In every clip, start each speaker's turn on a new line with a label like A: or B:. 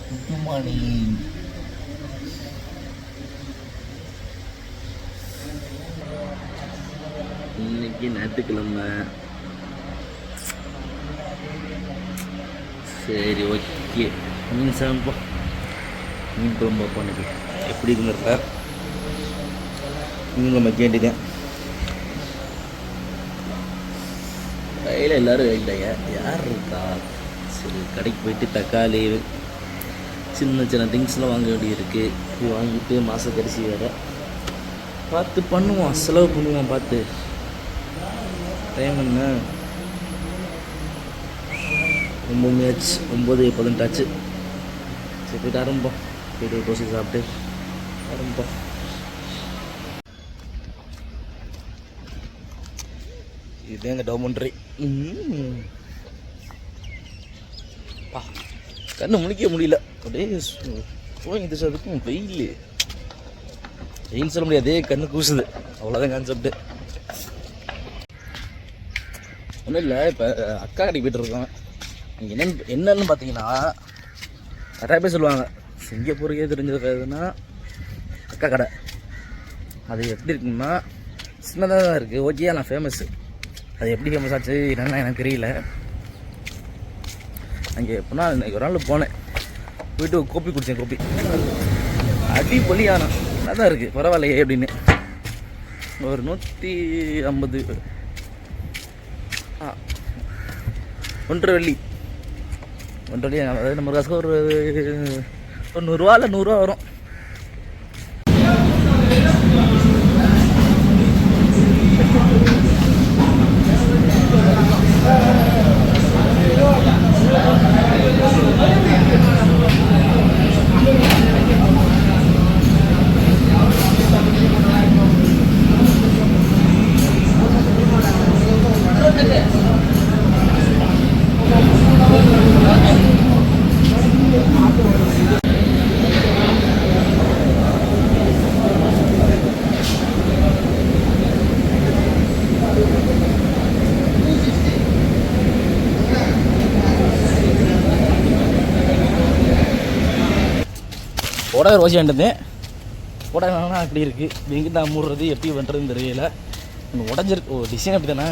A: Good morning. இன்னைக்கு ஞாயிற்றுக்கிழமை. சரி, ஓகே. மீன் சமைப்பா, மீன் குழம்பு வைப்போம். இன்னைக்கு எப்படி இருக்குங்கிறத மீன் குழம்பு வைக்க வேண்டியதான். கையில் எல்லோரும் வேண்டாங்க, யார் இருக்கா? சரி, கடைக்கு போயிட்டு தக்காளி சின்ன சின்ன திங்ஸ்லாம் வாங்க வேண்டியிருக்கு. இது வாங்கிட்டு மாத கடைசி வேறு பார்த்து பண்ணுவோம், செலவு பண்ணுவோம். பார்த்து டைம் என்ன 9 ஆச்சு, 9:18 ஆச்சு. சரி, போய்ட்டு ஆரம்பிப்போம். போய்ட்டு தோசை சாப்பிட்டு ஆரம்பிப்போம். இதுதான் இந்த டவுமண்ட்ரி. பா, கண்ணு முழிக்க முடியல. அப்படியே போய் அதுக்கும் வெயில் சொல்ல முடியாது, கண்ணு கூசுது. அவ்வளோதான் கான்செப்ட். ஒன்றும் இல்லை, இப்போ அக்கா கடைக்கு போய்ட்டு இருக்கோம். என்னன்னு பார்த்தீங்கன்னா, நிறையா பேர் சொல்லுவாங்க சிங்கப்பூருக்கே தெரிஞ்சது எதுனா அக்கா கடை. அது எப்படி இருக்குன்னா சின்னதாக தான் இருக்குது. ஓகே, நான் ஃபேமஸ்ஸு. அது எப்படி ஃபேமஸ் ஆச்சு என்னென்னா எனக்கு தெரியல. அங்கே எப்படின்னா இன்றைக்கி ஒரு நாள் போனேன், போயிட்டு கோப்பி குடித்தேன். கோப்பி அடிப்பொலி, ஆனால் நல்லா தான் இருக்குது, பரவாயில்லையே அப்படின்னு. ஒரு 150 1.5 வெள்ளி. அதாவது நம்ம காசுக்கு ஒரு 100 இல்லை 100 வரும். உடனே ரோசி வேண்டியிருந்தேன். உடனே அப்படி இருக்குது, எங்கே தான் மூடுறது எப்படி பண்ணுறதுன்னு தெரியல. உடஞ்சிருக்கு. ஓ, டிசைன் அப்படி தானே.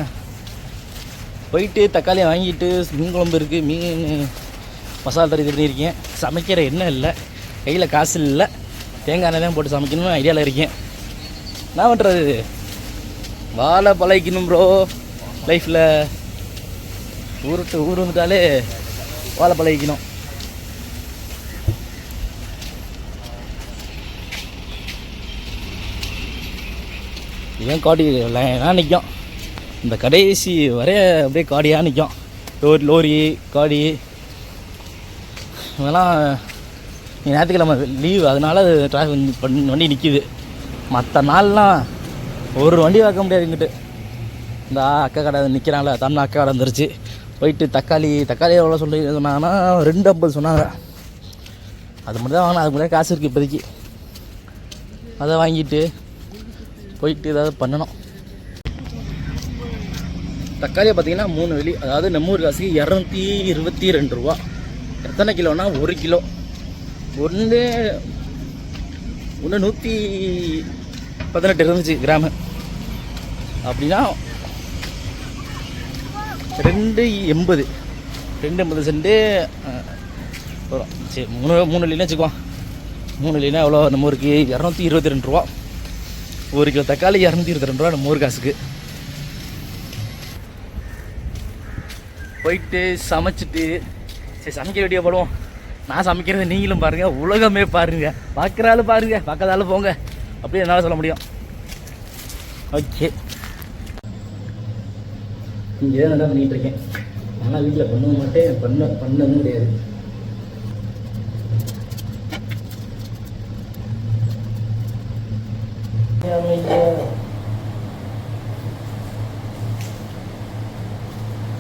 A: போயிட்டு தக்காளியை வாங்கிட்டு மீன் குழம்பு இருக்குது, மீன் மசாலா தறி பண்ணியிருக்கேன். சமைக்கிற எண்ணெய் இல்லை, கையில் காசு இல்லை, தேங்காய் எண்ணெய் தான் போட்டு சமைக்கணும்னு ஐடியாவில் இருக்கேன். என்ன பண்ணுறது, வாழை பழகிக்கணும் ப்ரோ லைஃப்பில். ஊர் வந்துட்டாலே வாழை பழகிக்கணும். ஏன் காடி லைனாக நிற்கும், இந்த கடைசி வரைய அப்படியே காடியாக நிற்கும். லோரி காடி இதெல்லாம். ஞாயிற்றுக்கிழமை லீவு, அதனால டிராஃபிக் வண்டி நிற்கிது. மற்ற நாள்லாம் ஒரு வண்டி வைக்க முடியாது இங்கிட்டு. இந்த அக்கா கடை நிற்கிறாங்கள, தமிழ் அக்கா கடை வந்துருச்சு. போயிட்டு தக்காளி எவ்வளோ சொன்னாங்கன்னா 2.50 சொன்னாங்க. அது மட்டும் தான் வாங்கினா, அதுக்கு மட்டும் காசு இருக்குது இப்போதைக்கு. அதை வாங்கிட்டு போயிட்டு ஏதாவது பண்ணணும். தக்காளியை பார்த்தீங்கன்னா 3 வெள்ளி, அதாவது நம்ம ஊர் காசுக்கு 222 ரூபா. எத்தனை கிலோனா 1 கிலோ. ஒன்று 118 இருந்துச்சு கிராமு. அப்படின்னா 2.80 சென்ட்டு வரும். சரி, 3 வெள்ளினா வச்சுக்குவோம். 3 வெள்ளினா எவ்வளோ நம்ம ஊருக்கு 222 ரூபா. 1 கிலோ தக்காளி 222 ரூபா நம்ம ஊர் காசுக்கு. போயிட்டு சமைச்சிட்டு சரி சமைக்க வீடியோ போடுவோம். நான் சமைக்கிறது நீங்களும் பாருங்கள், உலகமே பாருங்கள். பார்க்குறாலும் பாருங்கள், பார்க்காதாலும் போங்க, அப்படி என்னால் சொல்ல முடியும். ஓகே, இங்கே தான் நல்லா பண்ணிகிட்ருக்கேன். ஆனால் வீட்டில் பண்ண மாட்டேன், பண்ணவும் முடியாது.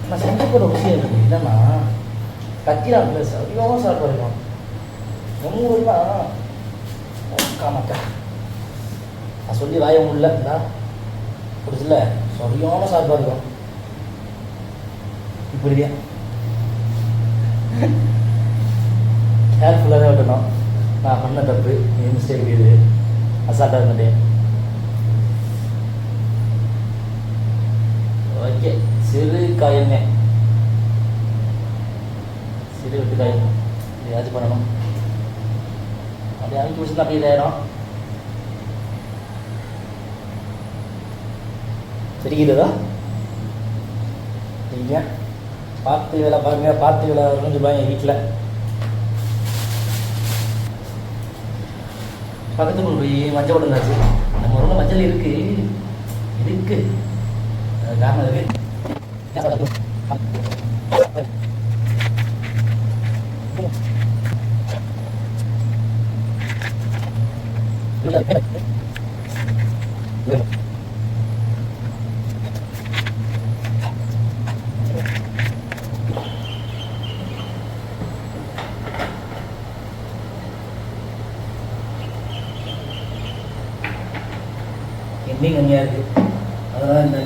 A: நான் செஞ்ச போகிற விஷயம் இருக்குது இல்லைன்னா கத்திலாம் ப்ளஸ் அதிகமாக சாப்பிட இருக்கும். நம்ம ஊர்லாம் காமக்கா நான் சொல்லி வாய முடியல பிடிச்சல சரியான சாப்பாடு இருக்கும். இப்படிதான் ஹேர் ஃபுல்லாக தான் வெட்டணும். நான் பண்ண தப்பு, என் மிஸ்டேக் இது. அசால்ட்டாக இருந்துட்டேன். ஓகே, சிறு காயமே, சிறு வெட்டு காயம் ஏதாச்சும் பண்ணணும். அப்படியே அமைக்க பிடிச்சிருந்தா அப்படியே இதாயிடும். தெரிகிறதா? சரிங்க, பார்த்து வேலை பாருங்க. பார்த்து வேலை கொஞ்சம் பாருங்க. வீட்டில் பக்கத்துக்கு போய் மஞ்சள் போட்டுருந்தாச்சு. நம்ம ஊரில் மஞ்சள் இருக்கு இருக்கு, காரணம் இருக்கு. எண்ணெய் கம்மியாக இருக்குது, அதெல்லாம் இந்த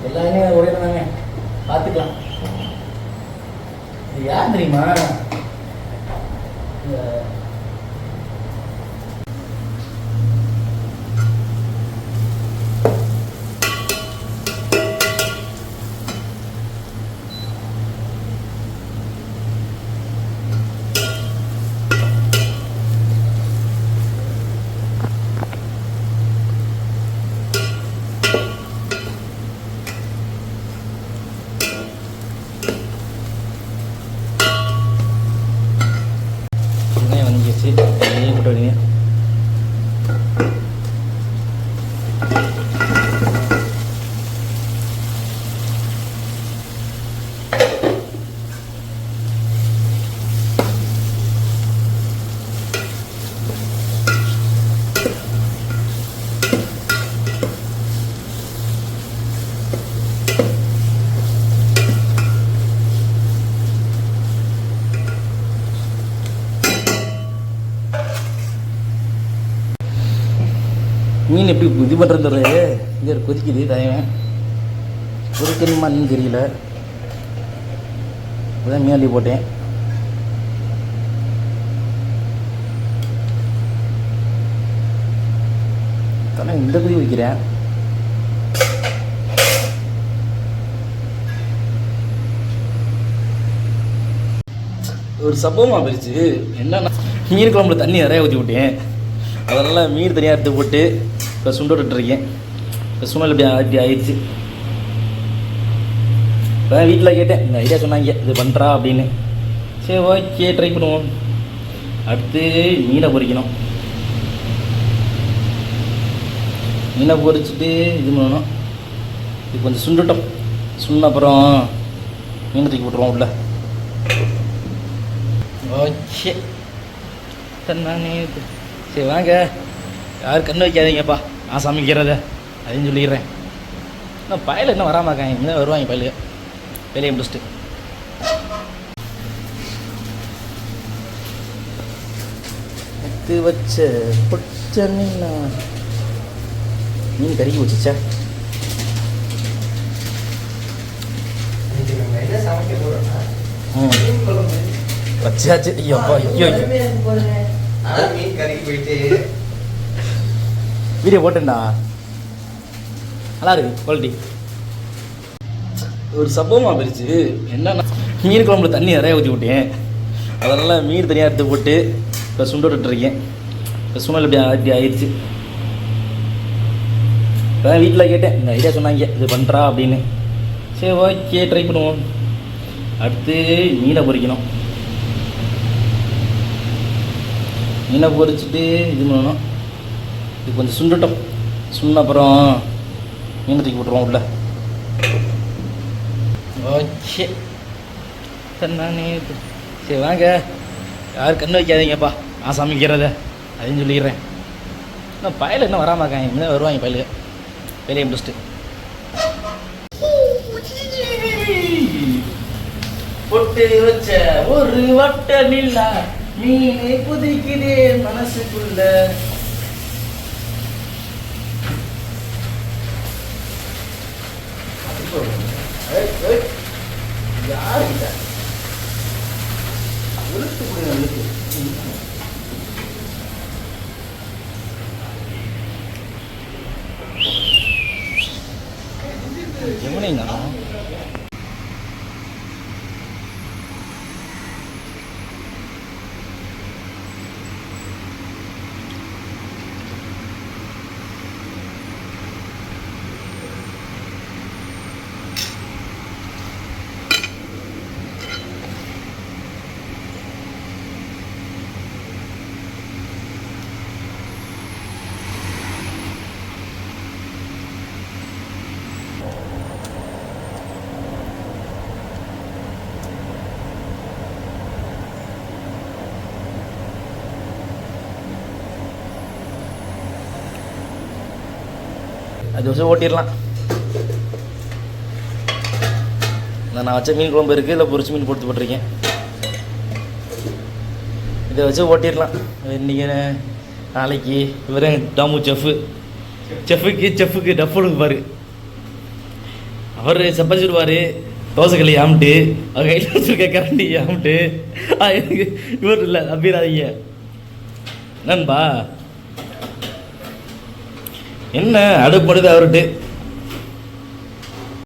A: எல்லாமே ஒரே தாங்க. பார்த்துக்கலாம். இது யார் தெரியுமா? போட்டு வரீங்க. மீன் எப்படி இது பண்ணுறது இங்கே கொதிக்குது தயவன் பொறிக்கணுமான்னு தெரியல. இப்போதான் மீன் அள்ளி போட்டேன். தானே இந்த கொதி வைக்கிறேன். ஒரு சம்பவமாக போயிடுச்சு. என்னன்னா மீன் குழம்புல தண்ணி நிறையா ஊற்றி விட்டேன். அதனால் மீன் தனியாக எடுத்து போட்டு இப்போ சுண்டை விட்டுருக்கேன். இப்போ சுண்டல் இப்படி ஆயிடுச்சு. இப்போ வீட்டில் கேட்டேன், இந்த ஐடியா சொன்னாங்க இது பண்ணுறா அப்படின்னு. சரி ஓகே ட்ரை பண்ணுவோம். அடுத்து மீனை பொரிக்கணும். மீனை பொரிச்சிட்டு இது பண்ணணும். இது கொஞ்சம் சுண்டுட்டோம். சுண்ண அப்புறம் மீனை தூக்கி போட்டுருவோம் உள்ள. ஓகே நானே சரி வாங்க, யாரும் கண்ணு வைக்காதீங்கப்பா, நான் சமைக்கிறத அதையும் சொல்லிடுறேன். இன்னும் பயல் இன்னும் வராமல் இருக்காங்க. இன்னும் வருவாங்க பயலுக. வேலையை முடிச்சுட்டு எடுத்து வச்ச பொச்ச மீன் கறிக்கு வச்சுச்சா. வச்சாச்சு. ஐயோப்பா ஐயோ வீடியோ போட்டேன்டா, நல்லா இருக்கு குவாலிட்டி. ஒரு சம்பவமாக போயிடுச்சு. என்னன்னா மீன் குழம்புல தண்ணி நிறையா ஊற்றி விட்டேன். அதனால் மீன் தனியாக எடுத்து போட்டு இப்போ சுண்டை விட்டுருக்கேன். இப்போ சுண்டல் இப்படி ஆயிடுச்சு. இப்போ வீட்டில் கேட்டேன், இந்த ஐடியா சொன்னாங்க இது பண்ணுறா அப்படின்னு. சரி ஓகே ட்ரை பண்ணுவோம். அடுத்து மீனை பொரிக்கணும். மீனை பொரிச்சிட்டு இது பண்ணணும். இது கொஞ்சம் சுண்டுட்டோம். சுண்ண அப்புறம் மீனை தூக்கி போட்டுருவோம் உள்ள. ஓகே நானே சரி வாங்க, யாரும் கண்ணு வைக்காதீங்கப்பா, நான் சமைக்கிறத அதையும் சொல்லிடுறேன். இன்னும் பயல் இன்னும் வராமல் இருக்காங்க. இன்னும் வருவாங்க பயலுக. வேலையை முடிச்சுட்டு பொட்டு வச்ச ஒரு வட்ட நில்லா மீனை புதிக்குதே மனசுக்குள்ள. ஆயிங்க அது வச்சு ஓட்டிடலாம். நான் வச்ச மீன் குழம்பு இருக்குது, இல்லை பொரிச்சு மீன் போட்டு போட்டிருக்கேன். இதை வச்சு ஓட்டிடலாம். இன்றைக்கி நாளைக்கு இவரே டாமு செஃப்புக்கு டஃபுனுக்கு பாரு. அவர் சப்பாச்சிடுவார், தோசைக்கல்லி ஆமிட்டு, அவர் கையில் வச்சுருக்க கரண்டி ஆமிட்டு. எனக்கு இவர் இல்லை நம்பிடாதீங்க. என்னன்பா என்ன அடுப்படுது அவர்கிட்ட